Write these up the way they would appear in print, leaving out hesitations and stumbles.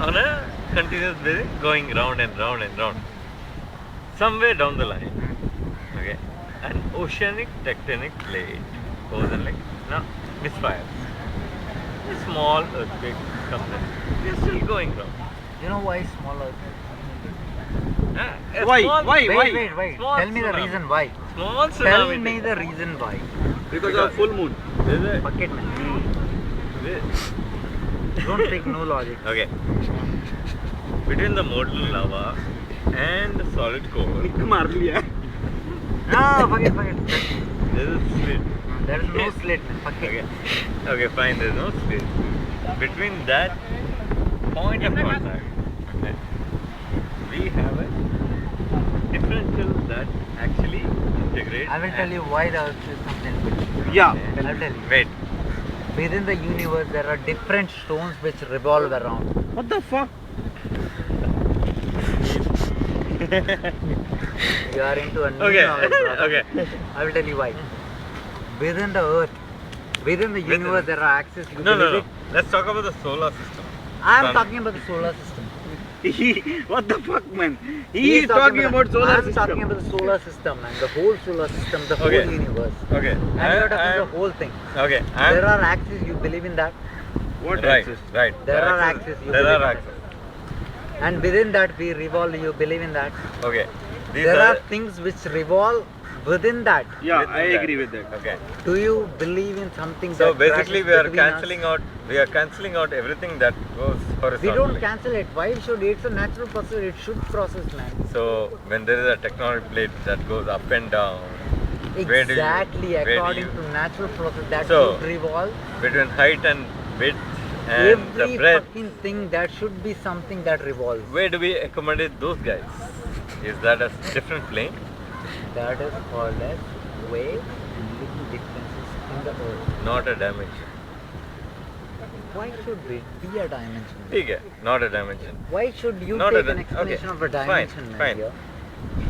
on a continuous basis, going round and round and round. Somewhere down the line, okay, an oceanic tectonic plate goes and misfires. A small earthquake comes in. We are still going round. You know why smaller? Why? Wait. Small Tell me the tsunami. reason why. Small tsunami. Tell me the reason why. Because of full moon. Is it? Bucket man. This- Don't take no logic. Okay. Between the molten lava and the solid core, मार लिया. No, forget. there is a slit. There is no slit man. Forget. Okay. Okay, fine. There is no slit. Between that point of contact, okay, we have a differential that actually integrates. I will tell you why the earth is something good. Yeah. I will tell you. Wait. Within the universe there are different stones which revolve around. What the fuck? You are into a new Okay. knowledge, brother. Okay. I will tell you why. Within the earth, within the universe there are axes. You No. believe it? Let's talk about the solar system. I am Sun. talking about the solar system. What the fuck, man? He He is talking about solar I am system. talking about the solar system, man. The whole solar system, the Okay. whole universe. Okay. And you are talking the whole thing. Okay. There are axes. You believe in that? What Right. axis? Right. There The are axes, you There believe are in axes. And within that we revolve. You believe in that? Okay. These There are things which revolve within that. Yeah, within I that. agree with that. Okay. Do you believe in something So that basically, crashes we are between us? cancelling out. We are cancelling out everything that goes horizontally. We don't cancel it. Why should it? It's a natural process. It should process, man. So when there is a tectonic plate that goes up and down, where do you- Exactly. where do According you- to natural process, that So, should revolve. between height and width and Every the breadth, fucking thing that should be something that revolves. where do we accommodate those guys? Is that a different plane? That is called as wave and little differences in the earth. Not a dimension. Why should it be a dimension? ठीक है, not a dimension. Why should you Not a take an di- explanation okay, of a dimension, man? fine. Here?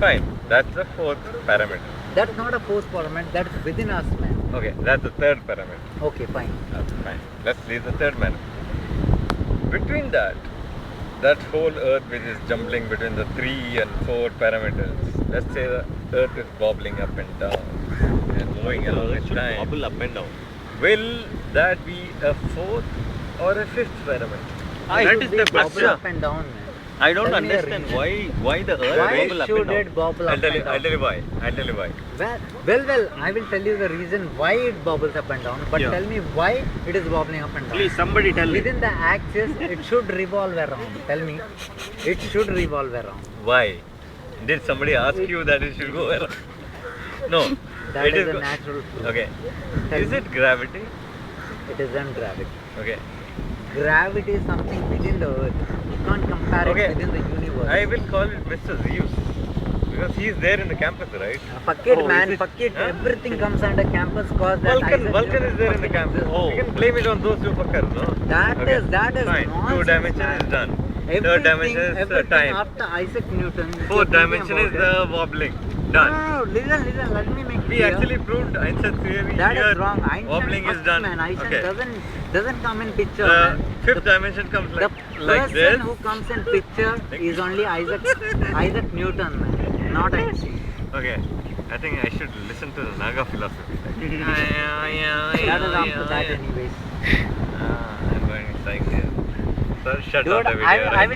Fine, that's the fourth parameter. That's not a force parameter. That's within us, man. Okay, that's the third parameter. Okay, fine. That's fine. Let's leave the third parameter. Between that whole earth which is jumbling between the 3 and 4 parameters, let's say the earth is bobbling up and down and moving along its time. Bubble up and down. Will that be a fourth or a fifth parameter? Why That should is we the bobble question. up and down, man? I don't Tell me the understand reason. why the earth Why bubble up should and down. it bobble up I'll tell and you. down? I'll tell you why. I'll tell you why. Well, I will tell you the reason why it bobbles up and down. But Yeah. tell me why it is bobbling up and down. Please, somebody tell me. Within the axis, it should revolve around. Tell me, it should revolve around. Why? Did somebody ask you that it should go around? No. That it is a go- natural flow. Okay. Tell Is me. it gravity? It isn't gravity. Okay. Gravity is something within the earth. You can't compare Okay. it within the universe. I will call it Mr. Zeus because he is there in the campus, right? Fuck it, Oh, man. is it? Fuck it. Huh? Everything comes under campus cause that Vulcan Isaac is Newton there in the fucking campus. exists. Oh. You can blame it on those two fuckers, no? That Okay. is Fine. nonsense, 2 dimension man. is done. Everything, Third dimension is everything time. after Isaac Newton. if 4th you're thinking dimension is about the it- wobbling. No, Done. listen, let me make We clear. actually proved Einstein's theory That here. is wrong. Einstein Wobbling is fucks, done. man. Einstein Okay. doesn't come in picture, The man. 5th The- dimension comes The like person this. who comes in picture is only Isaac Newton, man, not Einstein. Okay. I think I should listen to the Naga philosophy. That is after that, anyways. I'm going like this. So shut Dude, off the video. I right?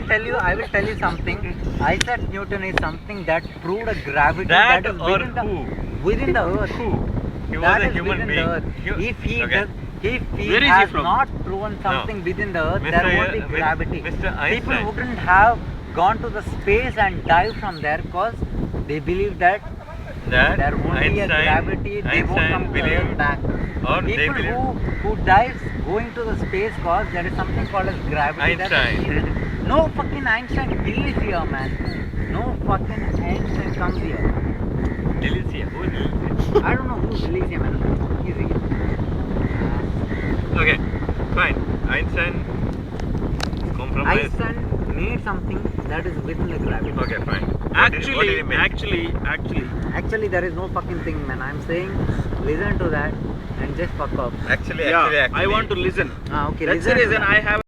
will tell you something. Isaac Newton is something that proved a gravity That is or within who? the earth. Who? He was That a is human within being. the earth. If he Okay. Where is he has from? not proven something within the earth, Mr. there won't be Mr. gravity. Mr. People Einstein. wouldn't have gone to the space and dived from there because they believe that That there won't be a Einstein, gravity, they won't Einstein come to believed, earth back. or they People believe. who dives going to the space cause there is something called as gravity. that Einstein. no fucking Einstein believes here, man. No fucking Einstein comes here. Delicia. Who is Delicia? I don't know who believes here, man. Easy. Okay, fine. Einstein compromised. Einstein made something that is within the gravity. Okay, fine. What did he make? Actually, there is no fucking thing, man. I'm saying, listen to that and just fuck off. Actually, Yeah, actually. I want to listen. Okay, That's listen the to reason that. I have